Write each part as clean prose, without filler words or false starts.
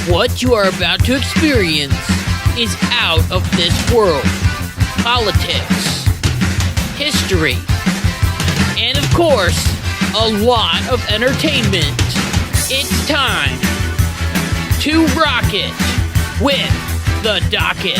What you are about to experience is out of this world. Politics, history, and of course, a lot of entertainment. It's time to rock it with the Docket.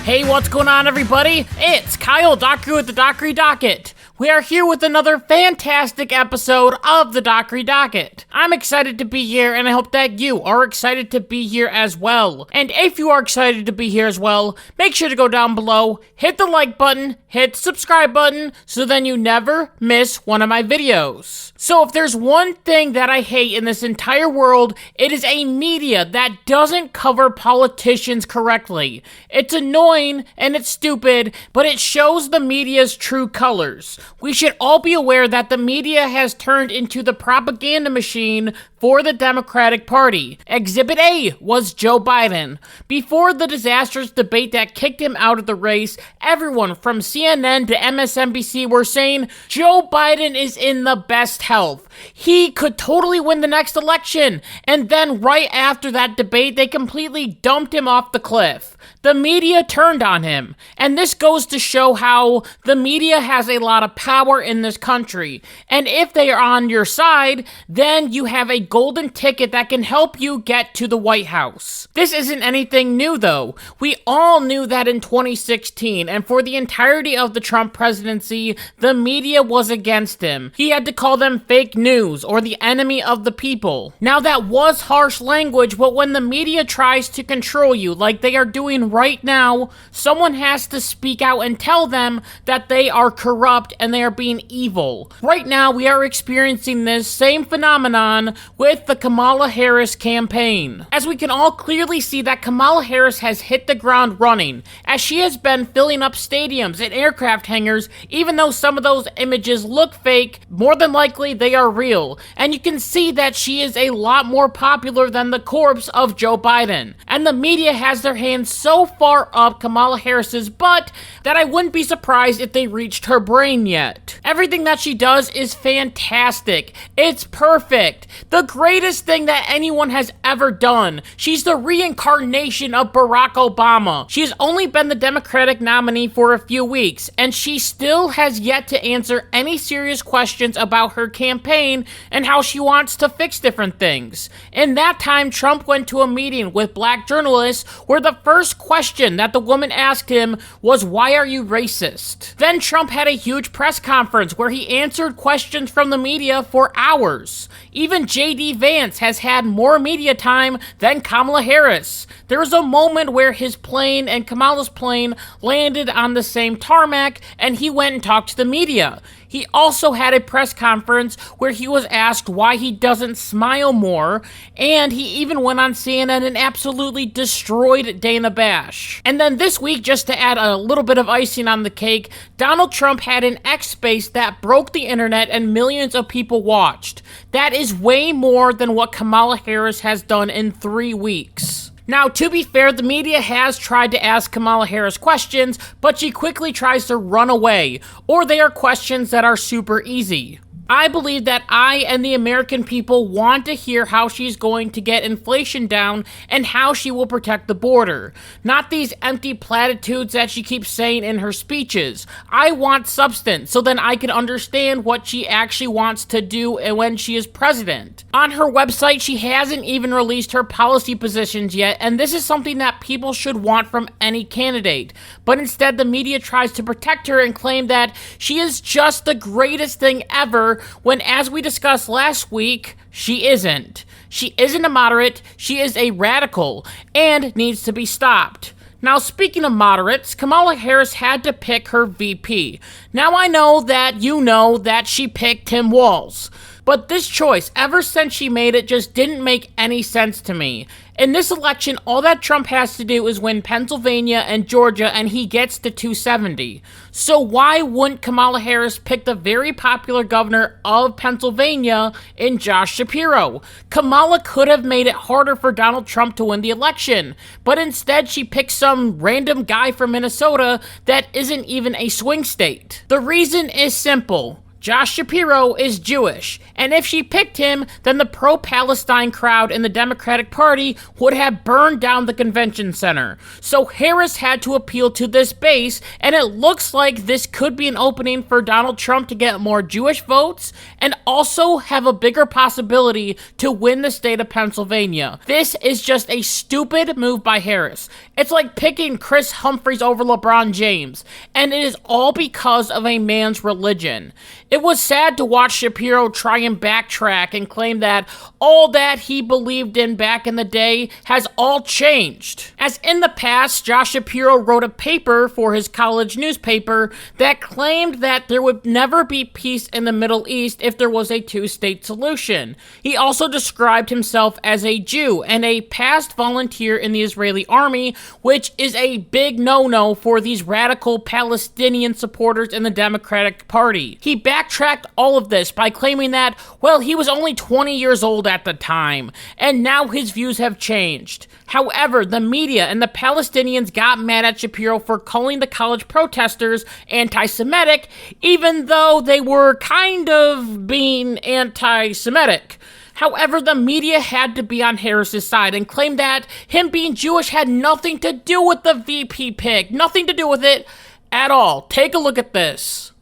Hey, what's going on, everybody? It's Kyle Dockery with the Dockery Docket. We are here with another fantastic episode of the Dockery Docket. I'm excited to be here, and I hope that you are excited to be here as well. And if you are excited to be here as well, make sure to go down below, hit the like button, hit the subscribe button, so then you never miss one of my videos. So if there's one thing that I hate in this entire world, it is a media that doesn't cover politicians correctly. It's annoying and it's stupid, but it shows the media's true colors. We should all be aware that the media has turned into the propaganda machine for the Democratic Party. Exhibit A was Joe Biden. Before the disastrous debate that kicked him out of the race, everyone from CNN to MSNBC were saying Joe Biden is in the best health. He could totally win the next election. And then right after that debate, they completely dumped him off the cliff. The media turned on him. And this goes to show how the media has a lot of power in this country. And if they are on your side, then you have a golden ticket that can help you get to the White House. This isn't anything new, though. We all knew that in 2016, and for the entirety of the Trump presidency, the media was against him. He had to call them fake news or the enemy of the people. Now, that was harsh language, but when the media tries to control you like they are doing right now, someone has to speak out and tell them that they are corrupt and they are being evil. Right now, we are experiencing this same phenomenon with the Kamala Harris campaign. As we can all clearly see that Kamala Harris has hit the ground running, as she has been filling up stadiums and aircraft hangars. Even though some of those images look fake, more than likely they are real. And you can see that she is a lot more popular than the corpse of Joe Biden. And the media has their hands so far up Kamala Harris's butt that I wouldn't be surprised if they reached her brain yet. Everything that she does is fantastic. It's perfect. The greatest thing that anyone has ever done. She's the reincarnation of Barack Obama. She has only been the Democratic nominee for a few weeks, and she still has yet to answer any serious questions about her campaign and how she wants to fix different things. In that time, Trump went to a meeting with black journalists where the first question that the woman asked him was, "Why are you racist?" Then Trump had a huge press conference where he answered questions from the media for hours. Even J.D. Vance has had more media time than Kamala Harris. There was a moment where his plane and Kamala's plane landed on the same tarmac, and he went and talked to the media. He also had a press conference where he was asked why he doesn't smile more, and he even went on CNN and absolutely destroyed Dana Bash. And then this week, just to add a little bit of icing on the cake, Donald Trump had an X space that broke the internet and millions of people watched. That is way more than what Kamala Harris has done in 3 weeks. Now, to be fair, the media has tried to ask Kamala Harris questions, but she quickly tries to run away, or they are questions that are super easy. I believe that I and the American people want to hear how she's going to get inflation down and how she will protect the border. Not these empty platitudes that she keeps saying in her speeches. I want substance so then I can understand what she actually wants to do when she is president. On her website, she hasn't even released her policy positions yet, and this is something that people should want from any candidate. But instead, the media tries to protect her and claim that she is just the greatest thing ever, when, as we discussed last week, she isn't. She isn't a moderate, she is a radical, and needs to be stopped. Now, speaking of moderates, Kamala Harris had to pick her VP. Now, I know that you know that she picked Tim Walz, but this choice, ever since she made it, just didn't make any sense to me. In this election, all that Trump has to do is win Pennsylvania and Georgia, and he gets to 270. So why wouldn't Kamala Harris pick the very popular governor of Pennsylvania in Josh Shapiro? Kamala could have made it harder for Donald Trump to win the election, but instead she picked some random guy from Minnesota that isn't even a swing state. The reason is simple. Josh Shapiro is Jewish, and if she picked him, then the pro-Palestine crowd in the Democratic Party would have burned down the convention center. So Harris had to appeal to this base, and it looks like this could be an opening for Donald Trump to get more Jewish votes and also have a bigger possibility to win the state of Pennsylvania. This is just a stupid move by Harris. It's like picking Chris Humphries over LeBron James, and it is all because of a man's religion. It was sad to watch Shapiro try and backtrack and claim that all that he believed in back in the day has all changed. As in the past, Josh Shapiro wrote a paper for his college newspaper that claimed that there would never be peace in the Middle East if there was a two-state solution. He also described himself as a Jew and a past volunteer in the Israeli army, which is a big no-no for these radical Palestinian supporters in the Democratic Party. He backtracked all of this by claiming that, well, he was only 20 years old at the time, and now his views have changed. However, the media and the Palestinians got mad at Shapiro for calling the college protesters anti-Semitic, even though they were kind of being anti-Semitic. However, the media had to be on Harris's side and claimed that him being Jewish had nothing to do with the VP pick. Nothing to do with it at all. Take a look at this.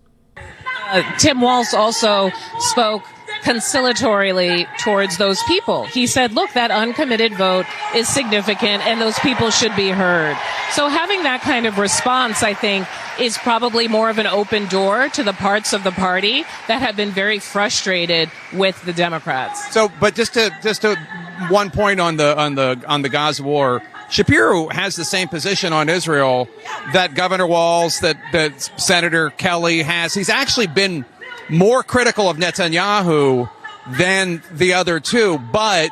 Tim Walz also spoke conciliatorily towards those people. He said, look, that uncommitted vote is significant and those people should be heard. So having that kind of response, I think, is probably more of an open door to the parts of the party that have been very frustrated with the Democrats. So, but just to one point on the Gaza war, Shapiro has the same position on Israel that Governor Walz, that Senator Kelly has. He's actually been more critical of Netanyahu than the other two, but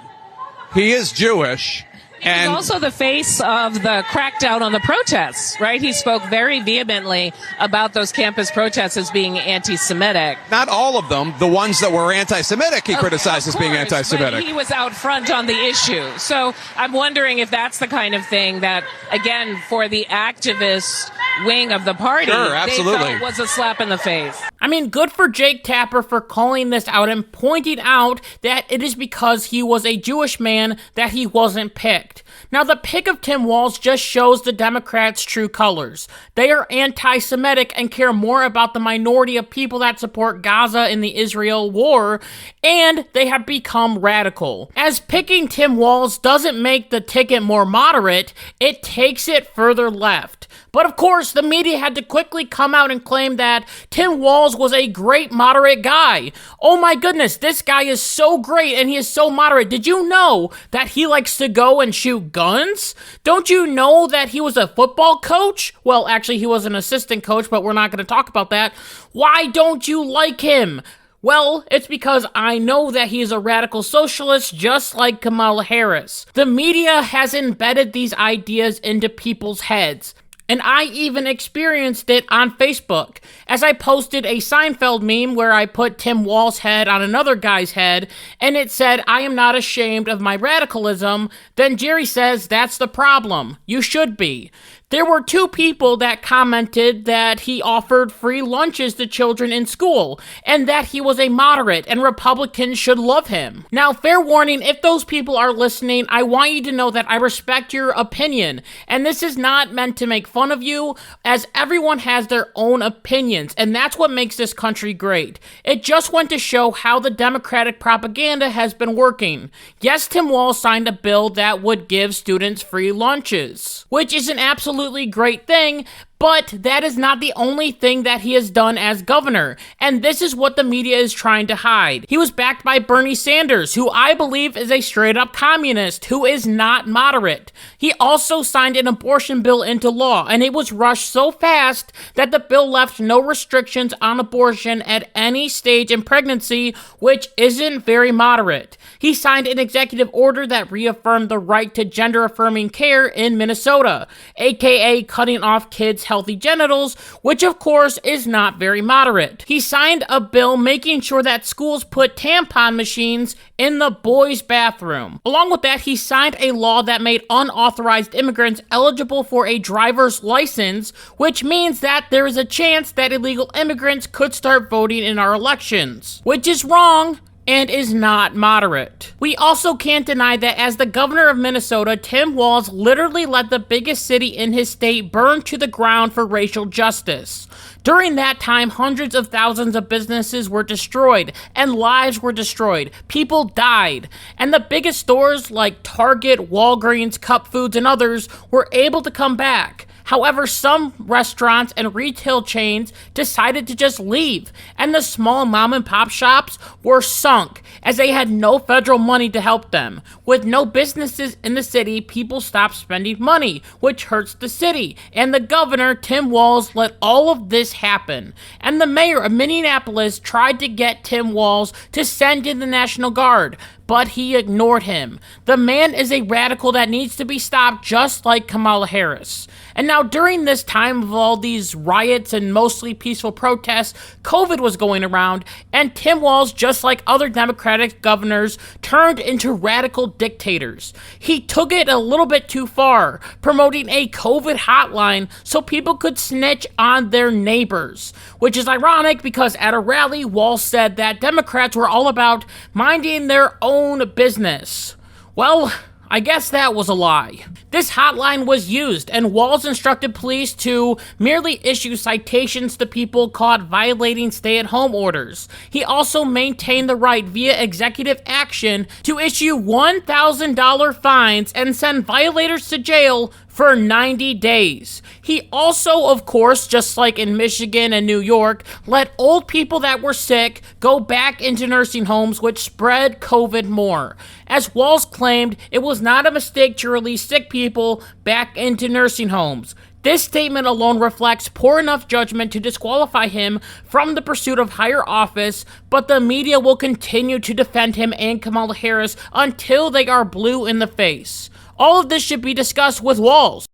he is Jewish. And he's also the face of the crackdown on the protests, right? He spoke very vehemently about those campus protests as being anti-Semitic. Not all of them. The ones that were anti-Semitic he criticized as being anti-Semitic. But he was out front on the issue. So I'm wondering if that's the kind of thing that, again, for the activist wing of the party, sure, absolutely, they felt was a slap in the face. I mean, good for Jake Tapper for calling this out and pointing out that it is because he was a Jewish man that he wasn't picked. Now, the pick of Tim Walz just shows the Democrats' true colors. They are anti-Semitic and care more about the minority of people that support Gaza in the Israel war, and they have become radical. As picking Tim Walz doesn't make the ticket more moderate, it takes it further left. But of course, the media had to quickly come out and claim that Tim Walz was a great moderate guy. Oh my goodness, this guy is so great and he is so moderate. Did you know that he likes to go and shoot guns? Don't you know that he was a football coach? Well, actually, he was an assistant coach, but we're not going to talk about that. Why don't you like him? Well, it's because I know that he is a radical socialist just like Kamala Harris. The media has embedded these ideas into people's heads. And I even experienced it on Facebook, as I posted a Seinfeld meme where I put Tim Walz's head on another guy's head, and it said, "I am not ashamed of my radicalism." Then Jerry says, "That's the problem. You should be." There were two people that commented that he offered free lunches to children in school, and that he was a moderate and Republicans should love him. Now, fair warning, if those people are listening, I want you to know that I respect your opinion, and this is not meant to make fun of you, as everyone has their own opinions, and that's what makes this country great. It just went to show how the Democratic propaganda has been working. Yes, Tim Walz signed a bill that would give students free lunches, which is an absolutely great thing, but that is not the only thing that he has done as governor, and this is what the media is trying to hide. He was backed by Bernie Sanders, who I believe is a straight-up communist, who is not moderate. He also signed an abortion bill into law, and it was rushed so fast that the bill left no restrictions on abortion at any stage in pregnancy, which isn't very moderate. He signed an executive order that reaffirmed the right to gender-affirming care in Minnesota, aka cutting off kids' healthy genitals, which of course is not very moderate. He signed a bill making sure that schools put tampon machines in the boys' bathroom. Along with that, he signed a law that made unauthorized immigrants eligible for a driver's license, which means that there is a chance that illegal immigrants could start voting in our elections, which is wrong and is not moderate. We also can't deny that as the governor of Minnesota, Tim Walz literally let the biggest city in his state burn to the ground for racial justice. During that time, hundreds of thousands of businesses were destroyed, and lives were destroyed. People died. And the biggest stores like Target, Walgreens, Cup Foods, and others were able to come back. However, some restaurants and retail chains decided to just leave, and the small mom and pop shops were sunk as they had no federal money to help them. With no businesses in the city, people stopped spending money, which hurts the city, and the governor, Tim Walz, let all of this happen. And the mayor of Minneapolis tried to get Tim Walz to send in the National Guard, but he ignored him. The man is a radical that needs to be stopped, just like Kamala Harris. And now during this time of all these riots and mostly peaceful protests, COVID was going around, and Tim Walz, just like other Democratic governors, turned into radical dictators. He took it a little bit too far, promoting a COVID hotline so people could snitch on their neighbors. Which is ironic because at a rally, Walz said that Democrats were all about minding their own business. Well, I guess that was a lie. This hotline was used, and Walz instructed police to merely issue citations to people caught violating stay-at-home orders. He also maintained the right via executive action to issue $1,000 fines and send violators to jail for 90 days. He also, of course, just like in Michigan and New York, let old people that were sick go back into nursing homes, which spread COVID more. As Walz claimed, it was not a mistake to release sick people back into nursing homes. This statement alone reflects poor enough judgment to disqualify him from the pursuit of higher office, but the media will continue to defend him and Kamala Harris until they are blue in the face. All of this should be discussed with Walz.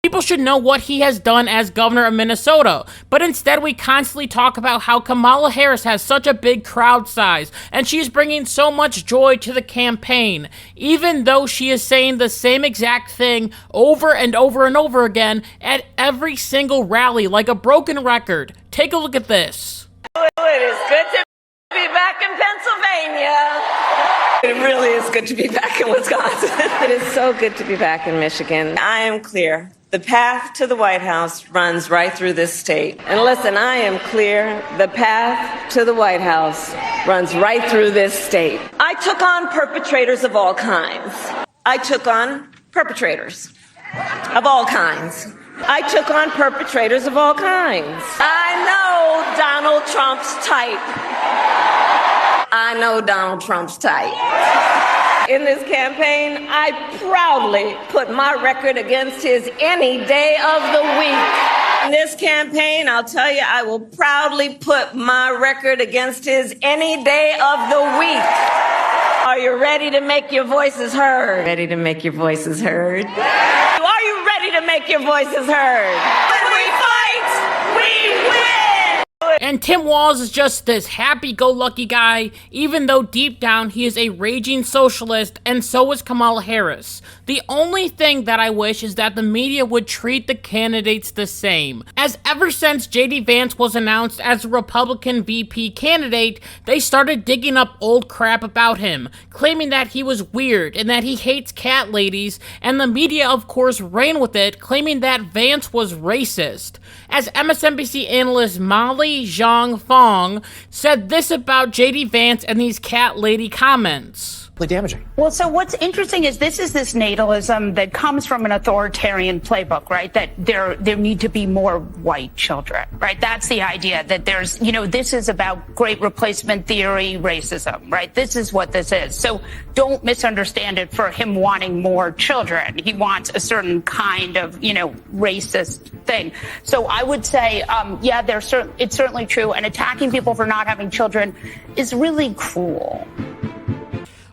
People should know what he has done as governor of Minnesota, but instead we constantly talk about how Kamala Harris has such a big crowd size, and she's bringing so much joy to the campaign, even though she is saying the same exact thing over and over and over again at every single rally like a broken record. Take a look at this. It is good to be back in Pennsylvania. It really is good to be back in Wisconsin. It is so good to be back in Michigan. I am clear. The path to the White House runs right through this state. And listen, I am clear. The path to the White House runs right through this state. I took on perpetrators of all kinds. I took on perpetrators of all kinds. I took on perpetrators of all kinds. I know Donald Trump's type. I know Donald Trump's type. In this campaign, I proudly put my record against his any day of the week. In this campaign, I'll tell you, I will proudly put my record against his any day of the week. Are you ready to make your voices heard? Ready to make your voices heard? Are you ready to make your voices heard? When we fight, we win! And Tim Walz is just this happy-go-lucky guy, even though deep down he is a raging socialist, and so is Kamala Harris. The only thing that I wish is that the media would treat the candidates the same, as ever since J.D. Vance was announced as a Republican VP candidate, they started digging up old crap about him, claiming that he was weird and that he hates cat ladies, and the media of course ran with it, claiming that Vance was racist. As MSNBC analyst Molly Zhang Fong said this about J.D. Vance and these cat lady comments. Damaging. Well, so what's interesting is this natalism that comes from an authoritarian playbook, right? That there need to be more white children, right? That's the idea that there's, this is about great replacement theory, racism, right? This is what this is. So don't misunderstand it for him wanting more children. He wants a certain kind of, racist thing. So I would say, it's certainly true. And attacking people for not having children is really cruel.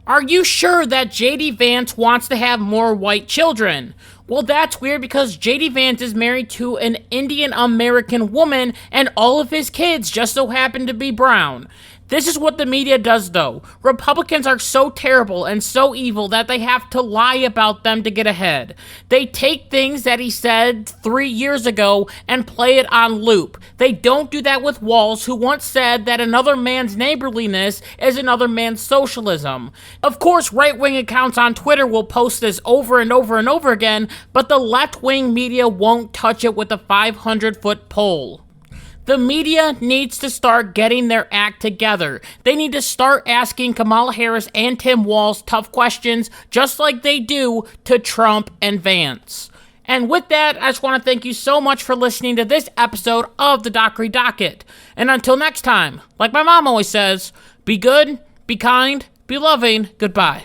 Are you sure that J.D. Vance wants to have more white children? Well, that's weird because J.D. Vance is married to an Indian American woman and all of his kids just so happen to be brown. This is what the media does, though. Republicans are so terrible and so evil that they have to lie about them to get ahead. They take things that he said 3 years ago and play it on loop. They don't do that with Walz, who once said that another man's neighborliness is another man's socialism. Of course, right-wing accounts on Twitter will post this over and over and over again, but the left-wing media won't touch it with a 500-foot pole. The media needs to start getting their act together. They need to start asking Kamala Harris and Tim Walz tough questions, just like they do to Trump and Vance. And with that, I just want to thank you so much for listening to this episode of the Dockery Docket. And until next time, like my mom always says, be good, be kind, be loving, goodbye.